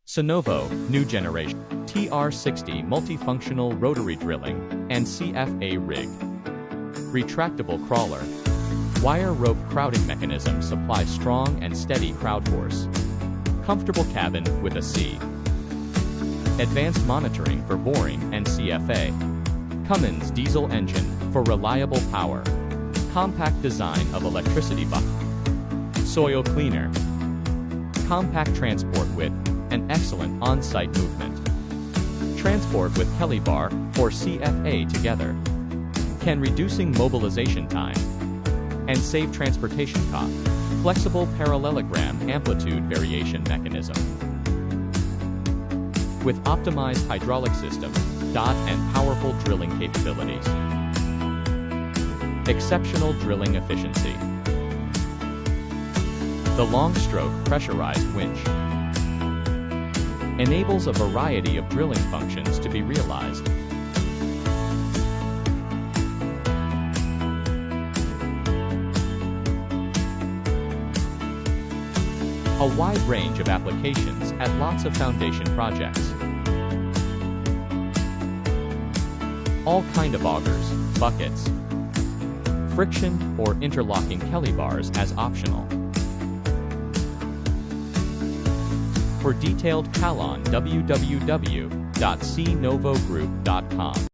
Sinovo, new generation, TR60 multifunctional rotary drilling, and CFA rig. Retractable crawler. Wire rope crowding mechanism supplies strong and steady crowd force. Comfortable cabin with a C. Advanced monitoring for boring and CFA. Cummins diesel engine for reliable power. Compact design of electricity box. Soil cleaner. Compact transport with an excellent on-site movement. Transport with Kelly bar or CFA together. Can reducing mobilization time and save transportation cost. Flexible parallelogram amplitude variation mechanism. With optimized hydraulic system, dot and powerful drilling capabilities. Exceptional drilling efficiency. The long stroke pressurized winch enables a variety of drilling functions to be realized. A wide range of applications at lots of foundation projects. All kind of augers, buckets, friction or interlocking Kelly bars as optional. For detailed call on www.cinovogroup.com.